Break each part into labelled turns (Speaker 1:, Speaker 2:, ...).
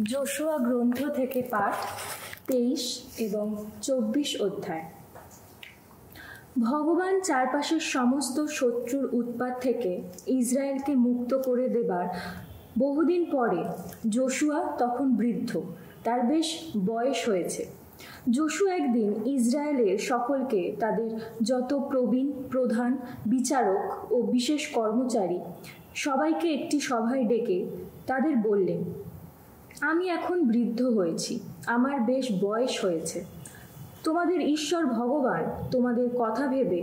Speaker 1: Joshua গ্রন্থ থেকে পাঠ 23 এবং 24 অধ্যায়। ভগবান চারপাশের সমস্ত শত্রুর উৎপাত থেকে ইসরায়েলকে মুক্ত করে দেবার বহুদিন পরে যোশুয়া তখন বৃদ্ধ, তার বেশ বয়স হয়েছে। যোশুয়া একদিন ইসরায়েলের সকলকে, তাদের যত প্রবীণ, প্রধান, বিচারক ও বিশেষ কর্মচারী সবাইকে একটি সভায় ডেকে তাদের বললেন, আমি এখন বৃদ্ধ হয়েছি, আমার বেশ বয়স হয়েছে। তোমাদের ঈশ্বর ভগবান তোমাদের কথা ভেবে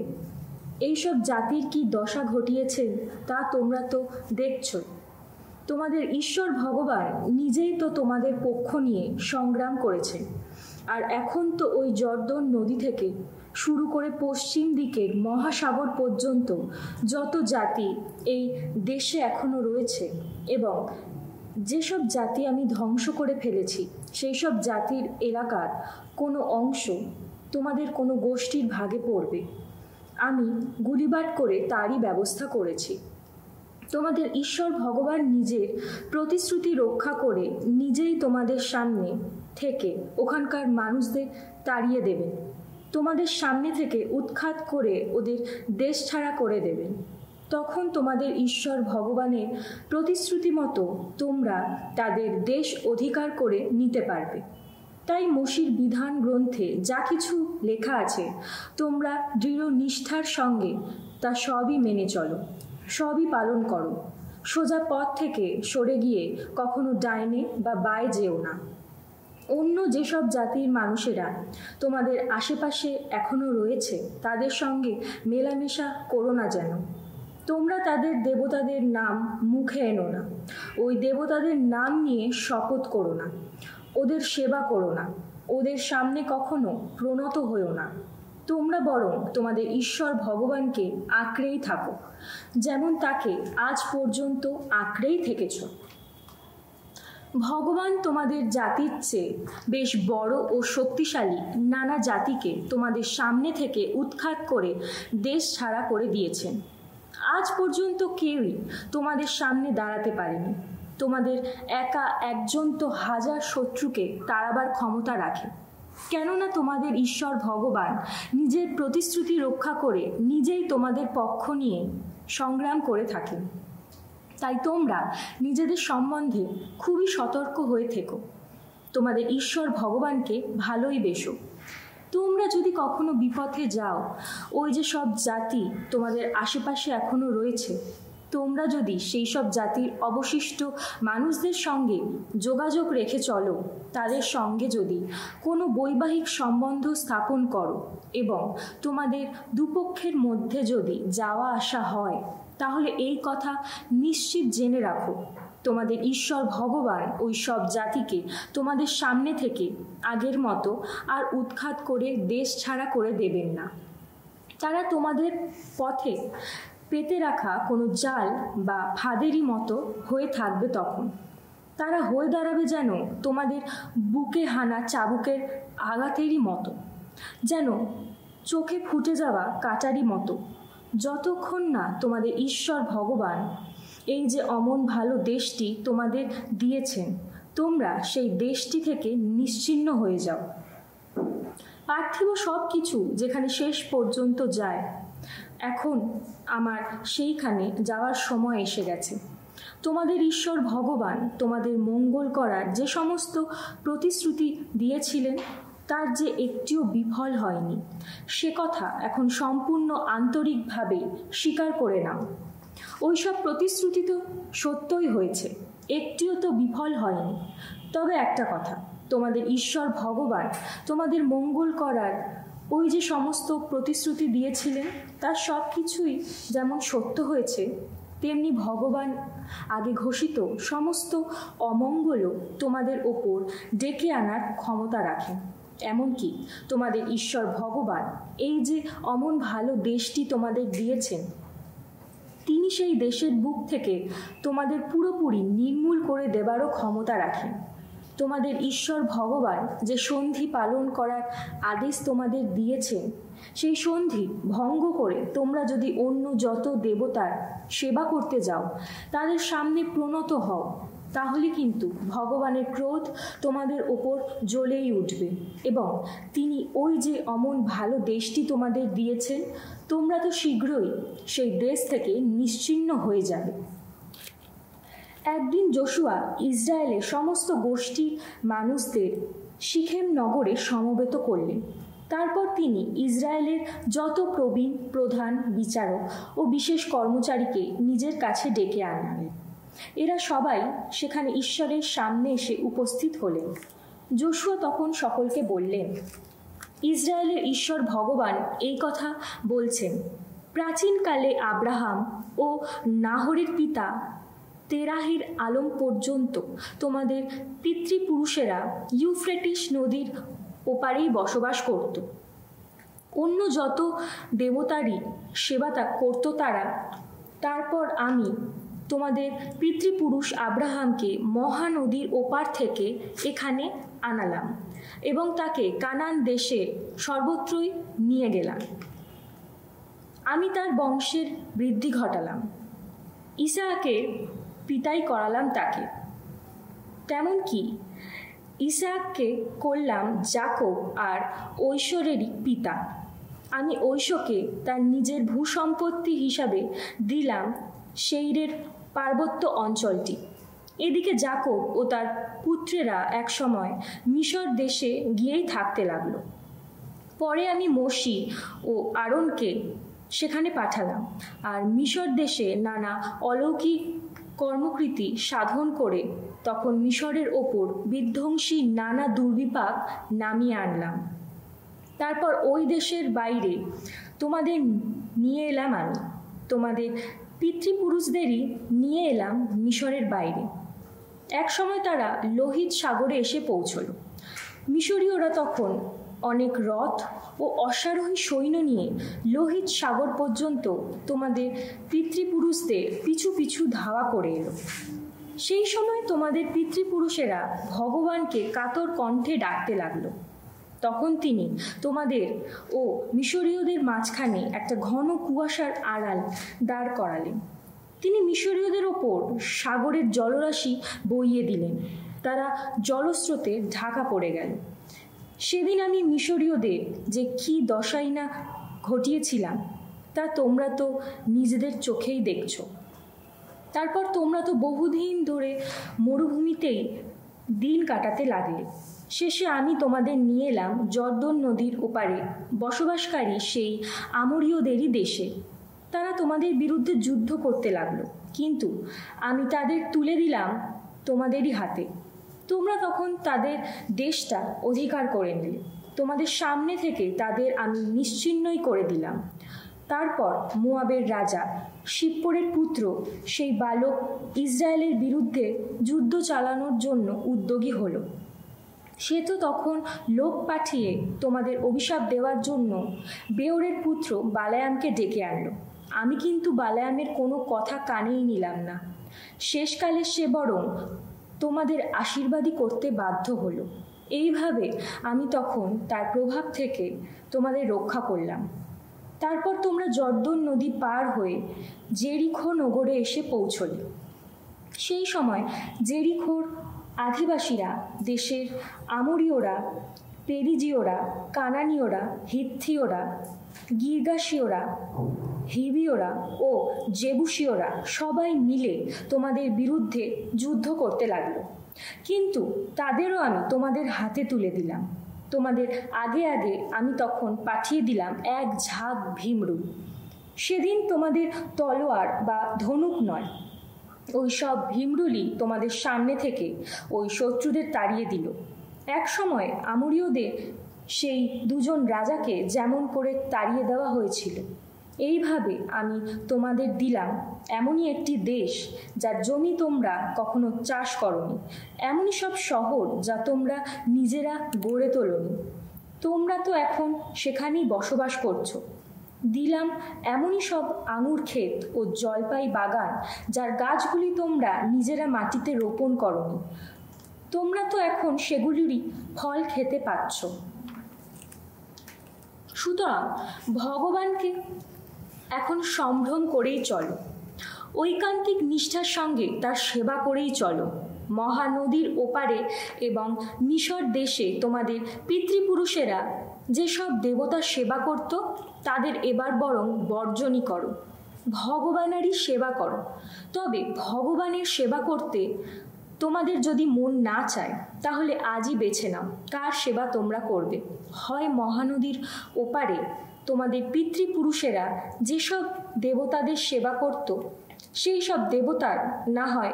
Speaker 1: এইসব জাতির কি দশা ঘটিয়েছেন তা তোমরা তো দেখছ। তোমাদের ঈশ্বর ভগবান নিজেই তো তোমাদের পক্ষ নিয়ে সংগ্রাম করেছেন। আর এখন তো ওই জর্দন নদী থেকে শুরু করে পশ্চিম দিকের মহাসাগর পর্যন্ত যত জাতি এই দেশে এখনো রয়েছে এবং যেসব জাতি আমি ধ্বংস করে ফেলেছি, সেই সব জাতির এলাকার কোনো অংশ তোমাদের কোনো গোষ্ঠীর ভাগে পড়বে। আমি গুলিবাট করে তারই ব্যবস্থা করেছি। তোমাদের ঈশ্বর ভগবান নিজের প্রতিশ্রুতি রক্ষা করে নিজেই তোমাদের সামনে থেকে ওখানকার মানুষদের তাড়িয়ে দেবেন, তোমাদের সামনে থেকে উৎখাত করে ওদের দেশ ছাড়া করে দেবেন। তখন তোমাদের ঈশ্বর ভগবানের প্রতিশ্রুতি মতো তোমরা তাদের দেশ অধিকার করে নিতে পারবে। তাই মোশির বিধান গ্রন্থে যা কিছু লেখা আছে তোমরা দৃঢ় নিষ্ঠার সঙ্গে তা সবই মেনে চলো, সবই পালন করো। সোজা পথ থেকে সরে গিয়ে কখনো ডাইনে বা বায়ে যেও না। অন্য যেসব জাতির মানুষেরা তোমাদের আশেপাশে এখনো রয়েছে তাদের সঙ্গে মেলামেশা করো না যেন। তোমরা তাদের দেবতাদের নাম মুখে এনো না, ওই দেবতাদের নাম নিয়ে শপথ করো না, ওদের সেবা করো না, ওদের সামনে কখনো প্রণত হইও না। তোমরা বরং তোমাদের ঈশ্বর ভগবানকে আঁকড়েই থাকো, যেমন তাকে আজ পর্যন্ত আঁকড়েই থেকেছ। ভগবান তোমাদের জাতির চেয়ে বেশ বড় ও শক্তিশালী নানা জাতিকে তোমাদের সামনে থেকে উৎখাত করে দেশ ছাড়া করে দিয়েছেন। আজ পর্যন্ত কেউই তোমাদের সামনে দাঁড়াতে পারেনি। তোমাদের একা একজন তো হাজার শত্রুকে তাড়াবার ক্ষমতা রাখে, কেননা তোমাদের ঈশ্বর ভগবান নিজের প্রতিশ্রুতি রক্ষা করে নিজেই তোমাদের পক্ষ নিয়ে সংগ্রাম করে থাকেন। তাই তোমরা নিজেদের সম্বন্ধে খুবই সতর্ক হয়ে থেকো, তোমাদের ঈশ্বর ভগবানকে ভালোই বেসো। তোমরা যদি কখনো বিপথে যাও, ওই যে সব জাতি তোমাদের আশেপাশে এখনো রয়েছে, তোমরা যদি সেই সব জাতির অবশিষ্ট মানুষদের সঙ্গে যোগাযোগ রেখে চলো, তাদের সঙ্গে যদি কোনো বৈবাহিক সম্বন্ধ স্থাপন করো এবং তোমাদের দুপক্ষের মধ্যে যদি যাওয়া আসা হয়, তাহলে এই কথা নিশ্চিত জেনে রাখো, তোমাদের ঈশ্বর ভগবান ওই সব জাতিকে তোমাদের সামনে থেকে আগের মতো আর উৎখাত করে দেশ ছাড়া করে দেবেন না। তারা তোমাদের পথে পেতে রাখা কোনো জাল বা ফাঁদেরই মতো হয়ে থাকবে। তখন তারা হয়ে দাঁড়াবে যেন তোমাদের বুকে হানা চাবুকের আঘাতেরই মতো, যেন চোখে ফুটে যাওয়া কাটারই মতো, যতক্ষণ না তোমাদের ঈশ্বর ভগবান এই যে অমন ভালো দেশটি তোমাদের দিয়েছেন, তোমরা সেই দেশটি থেকে নিশ্চিহ্ন হয়ে যাও। পার্থিব সব কিছু যেখানে শেষ পর্যন্ত যায়, এখন আমার সেইখানে যাওয়ার সময় এসে গেছে। তোমাদের ঈশ্বর ভগবান তোমাদের মঙ্গল করার যে সমস্ত প্রতিশ্রুতি দিয়েছিলেন তার যে একটিও বিফল হয়নি, সে কথা এখন সম্পূর্ণ আন্তরিকভাবে স্বীকার করে নাও। ওই সব প্রতিশ্রুতি তো সত্যই হয়েছে, একটিও তো বিফল হয়নি। তবে একটা কথা, তোমাদের ঈশ্বর ভগবান তোমাদের মঙ্গল করার ওই যে সমস্ত প্রতিশ্রুতি দিয়েছিলেন তার সব কিছুই যেমন সত্য হয়েছে, তেমনি ভগবান আগে ঘোষিত সমস্ত অমঙ্গলও তোমাদের ওপর ডেকে আনার ক্ষমতা রাখেন। এমনকি তোমাদের ঈশ্বর ভগবান এই যে অমন ভালো দেশটি তোমাদের দিয়েছেন, তিনি সেই দেশের বুক থেকে তোমাদের পুরোপুরি নির্মূল করে দেবারও ক্ষমতা রাখেন। তোমাদের ঈশ্বর ভগবান যে সন্ধি পালন করার আদেশ তোমাদের দিয়েছেন, সেই সন্ধি ভঙ্গ করে তোমরা যদি অন্য যত দেবতার সেবা করতে যাও, তাদের সামনে প্রণত হও, তাহলে কিন্তু ভগবানের ক্রোধ তোমাদের ওপর জ্বলেই উঠবে এবং তিনি ওই যে অমন ভালো দেশটি তোমাদের দিয়েছেন, তোমরা তো শীঘ্রই সেই দেশ থেকে নিশ্চিহ্ন হয়ে যাবে। একদিন যোশুয়া ইসরায়েলের সমস্ত গোষ্ঠীর মানুষদের সিখেম নগরে সমবেত করলেন। তারপর তিনি ইসরায়েলের যত প্রবীণ, প্রধান, বিচারক ও বিশেষ কর্মচারীকে নিজের কাছে ডেকে আনলেন। এরা সবাই সেখানে ঈশ্বরের সামনে এসে উপস্থিত হলেন। যোশুয়া তখন সকলকে বললেন, ইসরায়েলের ঈশ্বর ভগবান এই কথা বলছেন, প্রাচীনকালে আব্রাহাম ও নাহরের পিতা তেরাহের আলম পর্যন্ত তোমাদের পিতৃপুরুষেরা ইউফ্রেটিস নদীর ওপারেই বসবাস করত। অন্য যত দেবতারই সেবা করত তারা। তারপর আমি তোমাদের পিতৃপুরুষ আব্রাহামকে মহানদীর ওপার থেকে এখানে আনালাম এবং তাকে কানান দেশে সর্বত্রই নিয়ে গেলাম। আমি তার বংশের বৃদ্ধি ঘটালাম, ইসাহাকের পিতাই করালাম তাকে। তেমন কি ইসাহাককে করলাম যাকব আর ঐশ্বরেরই পিতা। আমি ঐশ্বকে তার নিজের ভূসম্পত্তি হিসাবে দিলাম সেইরের পার্বত্য অঞ্চলটি। এদিকে যাকব ও তার পুত্রেরা একসময় মিশর দেশে গিয়েই থাকতে লাগলো। পরে আমি মোশি ও আরনকে সেখানে পাঠালাম, আর মিশর দেশে নানা অলৌকিক কর্মকৃতি সাধন করে তখন মিশরের ওপর বিধ্বংসী নানা দুর্বিপাক নামিয়ে আনলাম। তারপর ওই দেশের বাইরে তোমাদের নিয়ে এলাম আমি, তোমাদের পিতৃপুরুষদেরই নিয়ে এলাম মিশরের বাইরে। এক সময় তারা লোহিত সাগরে এসে পৌঁছল। মিশরীয়রা তখন অনেক রথ ও অশ্বারোহী সৈন্য নিয়ে লোহিত সাগর পর্যন্ত তোমাদের পিতৃপুরুষদের পিছু পিছু ধাওয়া করে এলো। সেই সময় তোমাদের পিতৃপুরুষেরা ভগবানকে কাতর কণ্ঠে ডাকতে লাগলো। তখন তিনি তোমাদের ও মিশরীয়দের মাঝখানে একটা ঘন কুয়াশার আড়াল দাঁড় করালেন। তিনি মিশরীয়দের ওপর সাগরের জলরাশি বইয়ে দিলেন, তারা জলস্রোতে ঢাকা পড়ে গেল। সেদিন আমি মিশরীয়দের যে কী দশাই না ঘটিয়েছিলাম তা তোমরা তো নিজেদের চোখেই দেখছ। তারপর তোমরা তো বহুদিন ধরে মরুভূমিতেই দিন কাটাতে লাগলে। শেষে আমি তোমাদের নিয়ে এলাম জর্দন নদীর ওপারে বসবাসকারী সেই আমোরীয়দেরই দেশে। তারা তোমাদের বিরুদ্ধে যুদ্ধ করতে লাগলো, কিন্তু আমি তাদের তুলে দিলাম তোমাদেরই হাতে। তোমরা তখন তাদের দেশটা অধিকার করে নিলে। তোমাদের সামনে থেকে তাদের আমি নিশ্চিহ্নই করে দিলাম। তারপর মোয়াবের রাজা শিপ্পোরের পুত্র সেই বালক ইসরায়েলের বিরুদ্ধে যুদ্ধ চালানোর জন্য উদ্যোগী হলো। সে তো তখন লোক পাঠিয়ে তোমাদের অভিশাপ দেওয়ার জন্য বেওরের পুত্র বালায়ামকে ডেকে আনলো। আমি কিন্তু বালায়ামের কোনো কথা কানেই নিলাম না। শেষকালে সে বরং তোমাদের আশীর্বাদই করতে বাধ্য হলো। এইভাবে আমি তখন তার প্রভাব থেকে তোমাদের রক্ষা করলাম। তারপর তোমরা জর্দন নদী পার হয়ে জেরিখো নগরে এসে পৌঁছলে। সেই সময় জেরিখোর আদিবাসীরা, দেশের আমোরীয়রা, পেরিজীয়রা, কানানীয়রা, হিথিয়রা, গির্গাসীয়রা, হিবিয়রা ও জেবুসীয়রা সবাই মিলে তোমাদের বিরুদ্ধে যুদ্ধ করতে লাগলো। কিন্তু তাদেরও আমি তোমাদের হাতে তুলে দিলাম। তোমাদের আগে আগে আমি তখন পাঠিয়ে দিলাম এক ঝাঁক ভীমরু। সেদিন তোমাদের তলোয়ার বা ধনুক নয়, ওই সব ভীমরুলই তোমাদের সামনে থেকে ওই শত্রুদের তাড়িয়ে দিল। এক সময় আমোরীয়দের সেই দুজন রাজাকে যেমন করে তাড়িয়ে দেওয়া হয়েছিল, এইভাবে আমি তোমাদের দিলাম এমনই একটি দেশ যার জমি তোমরা কখনো চাষ করনি, এমনই সব শহর যা তোমরা নিজেরা গড়ে তোলনি। তোমরা তো এখন সেখানেই বসবাস করছো। দিলাম এমনই সব আঙুর ক্ষেত ও জলপাই বাগান যার গাছগুলি তোমরা নিজেরা মাটিতে রোপণ করনি। তোমরা তো এখন সেগুলিরই ফল খেতে পাচ্ছ। সুতরাং ভগবানকে এখন সম্ভ্রম করেই চলো, ঐকান্তিক নিষ্ঠার সঙ্গে তার সেবা করেই চলো। মহানদীর ওপারে এবং মিশর দেশে তোমাদের পিতৃপুরুষেরা যেসব দেবতার সেবা করত তাদের এবার বরং বর্জনই করো, ভগবানেরই সেবা করো। তবে ভগবানের সেবা করতে তোমাদের যদি মন না চায় তাহলে আজই বেছে নাও কার সেবা তোমরা করবে। হয় মহানদীর ওপারে তোমাদের পিতৃপুরুষেরা যেসব দেবতাদের সেবা করত সেই সব দেবতার, না হয়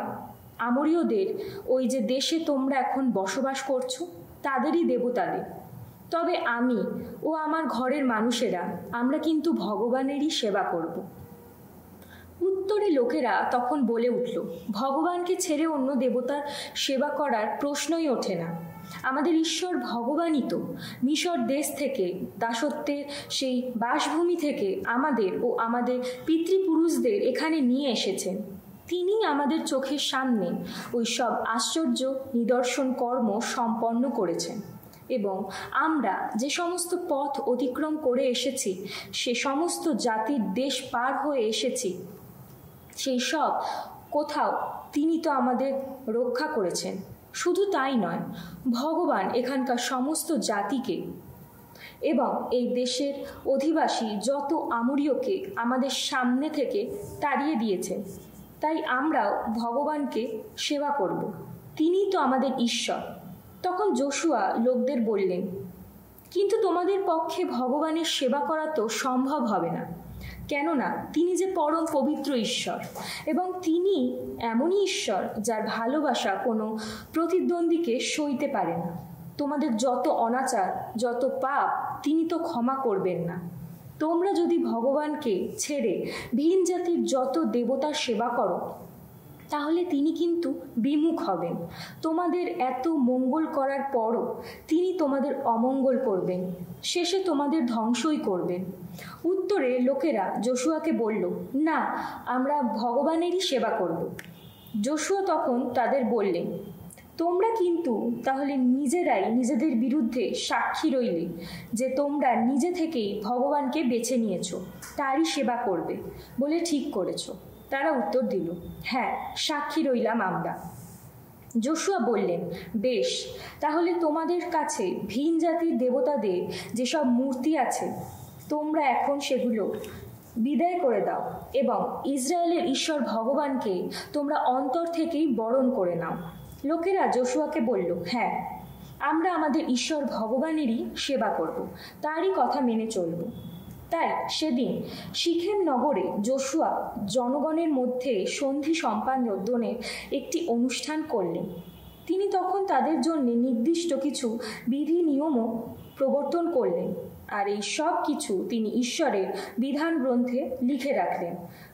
Speaker 1: আমরীয়দের ওই যে দেশে তোমরা এখন বসবাস করছো তাদেরই দেবতাদের। তবে আমি ও আমার ঘরের মানুষেরা আমরা কিন্তু ভগবানেরই সেবা করব। উত্তরে লোকেরা তখন বলে উঠল, ভগবানকে ছেড়ে অন্য দেবতার সেবা করার প্রশ্নই ওঠে না। আমাদের ঈশ্বর ভগবানই তো মিশর দেশ থেকে, দাসত্বের সেই বাসভূমি থেকে আমাদের ও আমাদের পিতৃপুরুষদের এখানে নিয়ে এসেছেন। তিনি আমাদের চোখের সামনে ওই সব আশ্চর্য নিদর্শন কর্ম সম্পন্ন করেছেন এবং আমরা যে সমস্ত পথ অতিক্রম করে এসেছি, সে সমস্ত জাতির দেশ পার হয়ে এসেছি, সেই সব কোথাও তিনি তো আমাদের রক্ষা করেছেন। শুধু তাই নয়, ভগবান এখানকার সমস্ত জাতিকে এবং এই দেশের অধিবাসী যত আমরীয়কে আমাদের সামনে থেকে তাড়িয়ে দিয়েছেন। তাই আমরাও ভগবানকে সেবা করব, তিনিই তো আমাদের ঈশ্বর। তখন যোশুয়া লোকদের বললেন, কিন্তু তোমাদের পক্ষে ভগবানের সেবা করা তো সম্ভব হবে না, কেননা তিনি যে পরম পবিত্র ঈশ্বর এবং তিনি এমনই ঈশ্বর যার ভালোবাসা কোনো প্রতিদ্বন্দ্বীকে সইতে পারে না। তোমাদের যত অনাচার, যত পাপ তিনি তো ক্ষমা করবেন না। তোমরা যদি ভগবানকে ছেড়ে ভিন জাতির যত দেবতার সেবা করো তাহলে তিনি কিন্তু বিমুখ হবেন। তোমাদের এত মঙ্গল করার পরও তিনি তোমাদের অমঙ্গল করবেন, শেষে তোমাদের ধ্বংসই করবেন। উত্তরে লোকেরা যোশুয়াকে বলল, না, আমরা ভগবানেরই সেবা করব। যোশুয়া তখন তাদের বললেন, তোমরা কিন্তু তাহলে নিজেরাই নিজেদের বিরুদ্ধে সাক্ষী রইলে যে তোমরা নিজে থেকেই ভগবানকে বেছে নিয়েছ, তারই সেবা করবে বলে ঠিক করেছ। তারা উত্তর দিল, হ্যাঁ, সাক্ষী রইলাম আমরা। যোশুয়া বললেন, বেশ, তাহলে তোমাদের কাছে ভিন জাতির দেবতাদের যেসব মূর্তি আছে তোমরা এখন সেগুলো বিদায় করে দাও এবং ইসরায়েলের ঈশ্বর ভগবানকে তোমরা অন্তর থেকেই বরণ করে নাও। লোকেরা যোশুয়াকে বলল, হ্যাঁ, আমরা আমাদের ঈশ্বর ভগবানেরই সেবা করব, তারই কথা মেনে চলব। তাই সেদিন সিখেম নগরে যোশুয়া জনগণের মধ্যে সন্ধি সম্পাদনের একটি অনুষ্ঠান করলেন। তিনি তখন তাদের জন্য নির্দিষ্ট কিছু বিধি নিয়মও প্রবর্তন করলেন, আর এই সব কিছু তিনি ঈশ্বরের বিধান গ্রন্থে লিখে রাখলেন।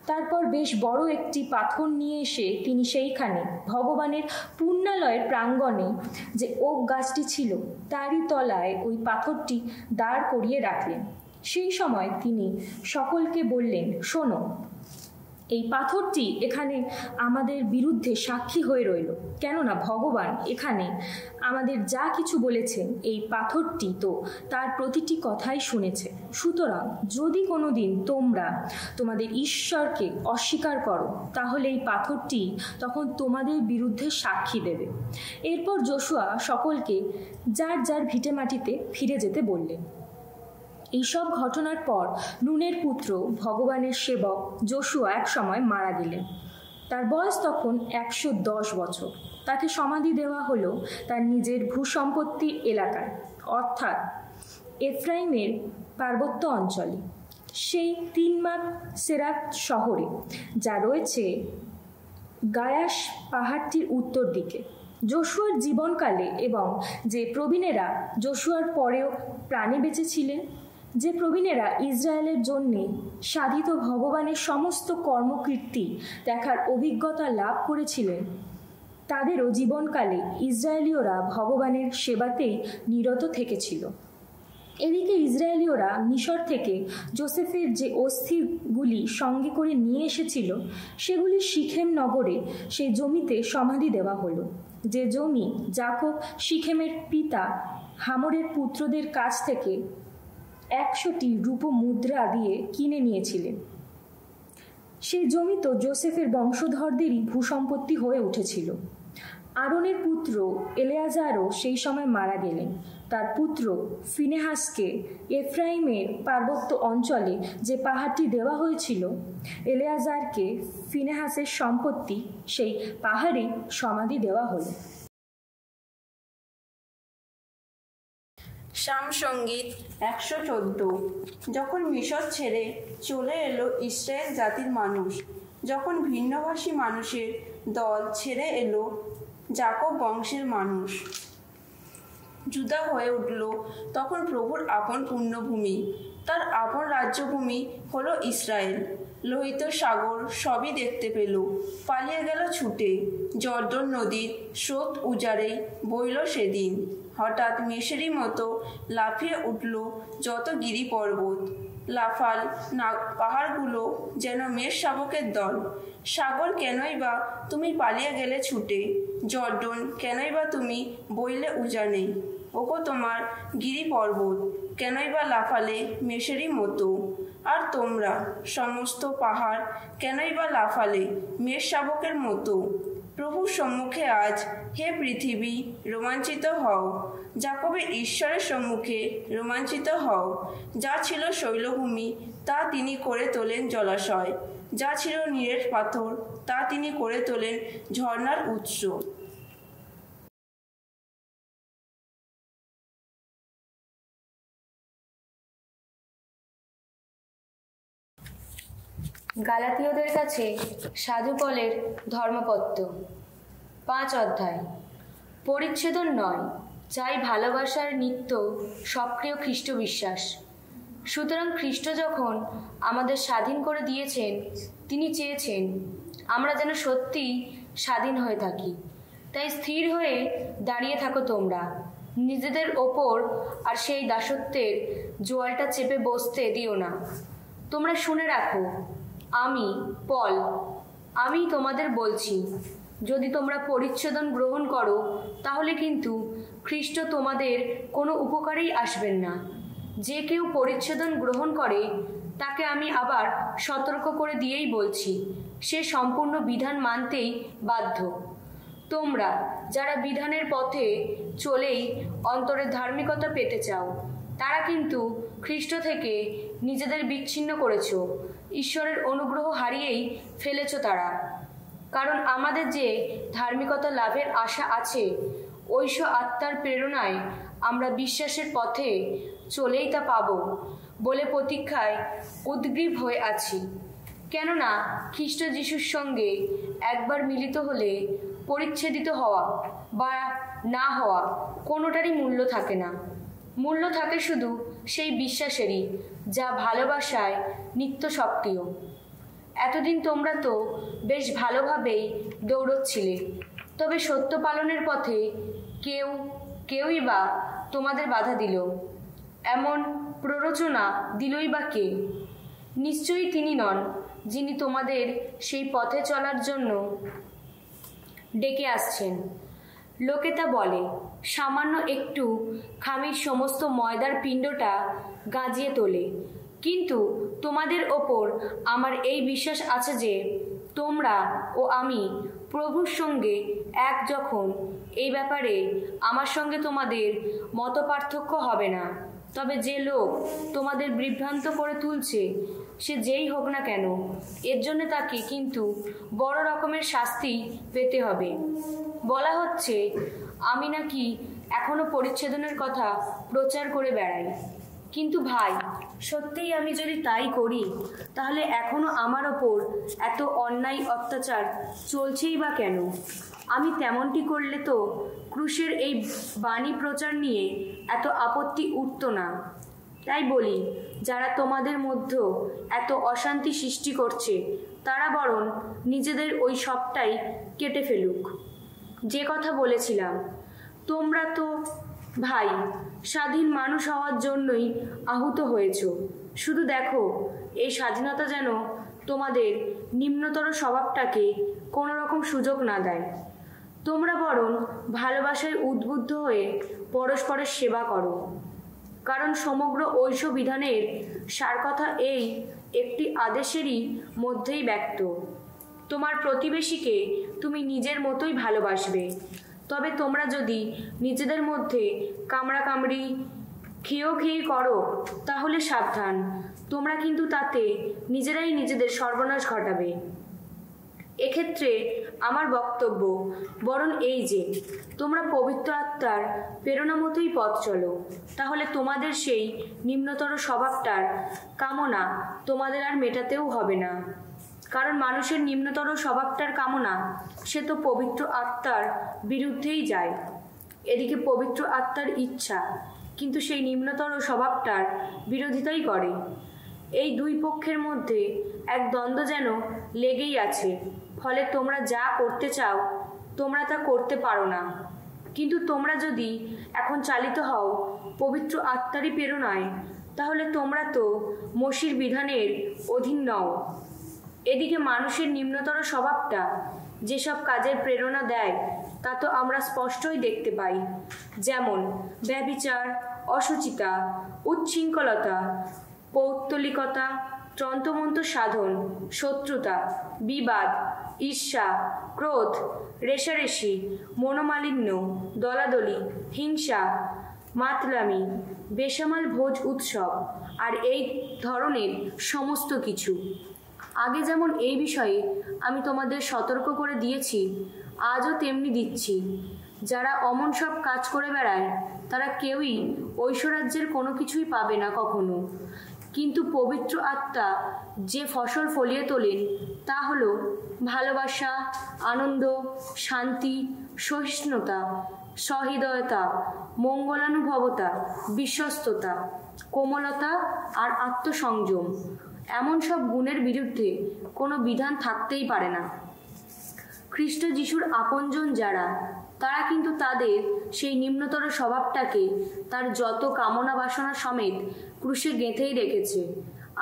Speaker 1: তারপর বেশ বড় একটি পাথর নিয়ে এসে তিনি সেইখানে ভগবানের পুণ্যালয়ের প্রাঙ্গণে যে ওক গাছটি ছিল তারই তলায় ওই পাথরটি দাঁড় করিয়ে রাখলেন। সেই সময় তিনি সকলকে বললেন, শোনো, এই পাথরটি এখানে আমাদের বিরুদ্ধে সাক্ষী হয়ে রইল, কেননা ভগবান এখানে আমাদের যা কিছু বলেছেন এই পাথরটি তো তার প্রতিটি কথাই শুনেছে। সুতরাং যদি কোনো দিন তোমরা তোমাদের ঈশ্বরকে অস্বীকার করো তাহলে এই পাথরটি তখন তোমাদের বিরুদ্ধে সাক্ষী দেবে। এরপর যোশুয়া সকলকে যার যার ভিটেমাটিতে ফিরে যেতে বললেন। এইসব ঘটনার পর নুনের পুত্র ভগবানের সেবক যোশুয়া এক সময় মারা গেলেন। তার বয়স তখন 110 বছর। তাকে সমাধি দেওয়া হলো তার নিজের ভূসম্পত্তির এলাকায়, অর্থাৎ এফ্রাইমের পার্বত্য অঞ্চলে, সেই তিনমাত সেরাত শহরে, যা রয়েছে গায়াস পাহাড়টির উত্তর দিকে। যোশুয়ার জীবনকালে এবং যে প্রবীণেরা যোশুয়ার পরেও প্রাণে বেঁচেছিলেন, যে প্রবীণেরা ইসরায়েলের জন্যে সাধিত ভগবানের সমস্ত কর্মকীর্তি দেখার অভিজ্ঞতা লাভ করেছিলেন, তাদেরও জীবনকালে ইসরায়েলীয়রা ভগবানের সেবাতেই নিরত থেকেছিল। এদিকে ইসরায়েলীয়রা মিশর থেকে যোসেফের যে অস্থিগুলি সঙ্গে করে নিয়ে এসেছিল সেগুলি সিখেম নগরে সেই জমিতে সমাধি দেওয়া হলো, যে জমি যাকব সিখেমের পিতা হামরের পুত্রদের কাছ থেকে 100টি রূপো মুদ্রা দিয়ে কিনে নিয়েছিলেন। সেই জমি তো যোসেফের বংশধরদেরই ভূসম্পত্তি হয়ে উঠেছিল। আরনের পুত্র এলেয়াজারও সেই সময় মারা গেলেন। তার পুত্র ফিনেহাসকে এফ্রাইমের পার্বত্য অঞ্চলে যে পাহাড়টি দেওয়া হয়েছিল, এলেয়াজারকে ফিনেহাসের সম্পত্তি সেই পাহাড়ে সমাধি দেওয়া হলো।
Speaker 2: সাম সঙ্গীত 114। যখন মিশর ছেড়ে চলে এলো ইসরায়েল জাতির মানুষ, যখন ভিন্নভাষী মানুষের দল ছেড়ে এলো যাকব বংশের মানুষ, জুদা হয়ে উঠল তখন প্রভুর আপন পুণ্যভূমি, তার আপন রাজ্যভূমি হলো ইসরায়েল। লোহিত সাগর সবই দেখতে পেল, পালিয়ে গেল ছুটে, জর্দন নদীর স্রোত উজাড়ে বইল সেদিন। হঠাৎ মেষেরই মতো লাফিয়ে উঠল যত গিরি পর্বত, লাফাল না পাহাড়গুলো যেন মেষ শাবকের দল। সাগর কেনই বা তুমি পালিয়ে গেলে ছুটে, জর্দন কেনই বা তুমি বইলে উজানে। ওগো তোমার গিরি পর্বত কেনই বা লাফালে মেষেরই মতো, আর তোমরা সমস্ত পাহাড় কেনই বা লাফালে মেষ শাবকের মতো। প্রভুর সম্মুখে আজ হে পৃথিবী রোমাঞ্চিত হও, যাকবের ঈশ্বরের সম্মুখে রোমাঞ্চিত হও। যা ছিল শৈলভূমি তা তিনি করে তোলেন জলাশয়, যা ছিল নিরেট পাথর তা তিনি করে তোলেন ঝর্ণার উৎস।
Speaker 3: গালাতীয়দের কাছে সাধু পলের ধর্মপত্র 5 অধ্যায়। পরিচ্ছেদন নয়, চাই ভালোবাসার নিত্য সক্রিয় খ্রিস্ট বিশ্বাস। সুতরাং খ্রিস্ট যখন আমাদের স্বাধীন করে দিয়েছেন, তিনি চেয়েছেন আমরা যেন সত্যি স্বাধীন হয়ে থাকি। তাই স্থির হয়ে দাঁড়িয়ে থাকো তোমরা, নিজেদের ওপর আর সেই দাসত্বের জোয়ালটা চেপে বসতে দিও না। তোমরা শুনে রাখো, আমি পল, আমি তোমাদের বলছি, যদি তোমরা পরিচ্ছেদন গ্রহণ করো তাহলে কিন্তু খ্রিস্ট তোমাদের কোনো উপকারেই আসবেন না। যে কেউ পরিচ্ছেদন গ্রহণ করে তাকে আমি আবার সতর্ক করে দিয়েই বলছি, সে সম্পূর্ণ বিধান মানতেই বাধ্য। তোমরা যারা বিধানের পথে চলেই অন্তরে ধার্মিকতা পেতে চাও, তারা কিন্তু খ্রিস্ট থেকে নিজেদের বিচ্ছিন্ন করেছ, ঈশ্বরের অনুগ্রহ হারিয়েই ফেলেছ তারা। কারণ আমাদের যে ধার্মিকতা লাভের আশা আছে, ঐশ আত্মার প্রেরণায় আমরা বিশ্বাসের পথে চলেই তা পাব বলে প্রতীক্ষায় উদ্গ্রীব হয়ে আছি। কেননা খ্রিস্ট যিশুর সঙ্গে একবার মিলিত হলে পরিচ্ছেদিত হওয়া বা না হওয়া কোনোটারই মূল্য থাকে না। মূল্য থাকে শুধু সেই বিশ্বাসেরই, যা ভালোবাসায় নিত্য সক্রিয়। এতদিন তোমরা তো বেশ ভালোভাবেই দৌড়চ্ছিলে, তবে সত্য পালনের পথে কেউই বা তোমাদের বাধা দিল, এমন প্ররোচনা দিলই বা কে? নিশ্চয়ই তিনি নন, যিনি তোমাদের সেই পথে চলার জন্য ডেকে আসছেন। লোকে তা বলে, সামান্য একটু খামির সমস্ত ময়দার পিণ্ডটা গাজিয়ে তোলে। কিন্তু তোমাদের ওপর আমার এই বিশ্বাস আছে যে তোমরা ও আমি প্রভুর সঙ্গে এক, যখন এই ব্যাপারে আমার সঙ্গে তোমাদের মত পার্থক্য হবে না। তবে যে লোক তোমাদের বিভ্রান্ত করে তুলছে, সে যেই হোক না কেন, এর জন্য তাকে কিন্তু বড় রকমের শাস্তি পেতে হবে। বলা হচ্ছে আমি নাকি এখনো পরিচ্ছেদনের কথা প্রচার করে বেড়াই। কিন্তু ভাই, সত্যিই আমি যদি তাই করি, তাহলে এখনো আমার ওপর এত অন্যায় অত্যাচার চলছেই বা কেন? আমি তেমনটি করলে তো ক্রুশের এই বাণী প্রচার নিয়ে এত আপত্তি উঠত না। তাই বলি, যারা তোমাদের মধ্যে এত অশান্তি সৃষ্টি করছে, তারা বরং নিজেদের ওই সবটাই কেটে ফেলুক। যে কথা বলেছিলাম, তোমরা তো ভাই স্বাধীন মানুষ হওয়ার জন্যই আহুত হয়েছ। শুধু দেখো, এই স্বাধীনতা যেন তোমাদের নিম্নতর স্বভাবটাকে কোনো রকম সুযোগ না দেয়। তোমরা বরং ভালোবাসায় উদ্বুদ্ধ হয়ে পরস্পরের সেবা করো। কারণ সমগ্র ঐশ বিধানের সার কথা এই একটি আদেশেরই মধ্যেই ব্যক্ত। তোমার প্রতিবেশীকে তুমি নিজের মতোই ভালোবাসবে। তবে তোমরা যদি নিজেদের মধ্যে কামড়াকামড়ি খেয়েই করো তাহলে সাবধান, তোমরা কিন্তু তাতে নিজেরাই নিজেদের সর্বনাশ ঘটাবে। এক্ষেত্রে আমার বক্তব্য বরং এই যে তোমরা পবিত্র আত্মার প্রেরণা মতোই পথ চলো, তাহলে তোমাদের সেই নিম্নতর স্বভাবটার কামনা তোমাদের আর মেটাতেও হবে না। কারণ মানুষের নিম্নতর স্বভাবটার কামনা সে তো পবিত্র আত্মার বিরুদ্ধেই যায়। এদিকে পবিত্র আত্মার ইচ্ছা কিন্তু সেই নিম্নতর স্বভাবটার বিরোধিতাই করে। এই দুই পক্ষের মধ্যে এক দ্বন্দ্ব যেন লেগেই আছে, ফলে তোমরা যা করতে চাও তোমরা তা করতে পারো না। কিন্তু তোমরা যদি এখন চালিত হও পবিত্র আত্মারই প্রেরণায়, তাহলে তোমরা তো মসির বিধানের অধীন নও। এদিকে মানুষের নিম্নতর স্বভাবটা যেসব কাজের প্রেরণা দেয় তা তো আমরা স্পষ্টই দেখতে পাই, যেমন ব্যভিচার, অশুচিতা, উচ্ছৃঙ্খলতা, পৌত্তলিকতা, তন্ত্রমন্ত্র সাধন, শত্রুতা, বিবাদ, ঈর্ষা, ক্রোধ, রেষারেষি, মনোমালিন্য, দলাদলি, হিংসা, মাতলামি, বেসামাল ভোজ উৎসব আর এই ধরনের সমস্ত কিছু। আগে যেমন এই বিষয়ে আমি তোমাদের সতর্ক করে দিয়েছি, আজও তেমনি দিচ্ছি। যারা অমন সব কাজ করে বেড়ায় তারা কেউই ঐশ্বরাজ্যের কোনো কিছুই পাবে না কখনো। কিন্তু পবিত্র আত্মা যে ফসল ফলিয়ে তোলেন তা হলো ভালোবাসা, আনন্দ, শান্তি, সহিষ্ণুতা, সহৃদয়তা, মঙ্গলানুভবতা, বিশ্বস্ততা, কোমলতা আর আত্মসংযম। এমন সব গুণের বিরুদ্ধে কোনো বিধান থাকতেই পারে না। খ্রিস্ট যিশুর আপনজন যারা, তারা কিন্তু তাদের সেই নিম্নতর স্বভাবটাকে তার যত কামনা বাসনা সমেত ক্রুশে গেঁথেই রেখেছে।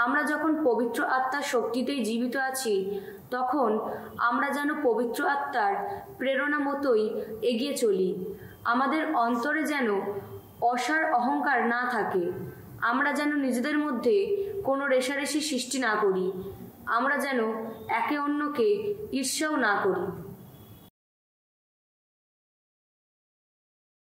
Speaker 3: আমরা যখন পবিত্র আত্মার শক্তিতেই জীবিত আছি, তখন আমরা যেন পবিত্র আত্মার প্রেরণা মতোই এগিয়ে চলি। আমাদের অন্তরে যেন অসার অহংকার না থাকে। আমরা যেন নিজেদের মধ্যে কোনো রেষারেষি সৃষ্টি না করি। আমরা যেন একে অন্যকে ঈর্ষাও না করি।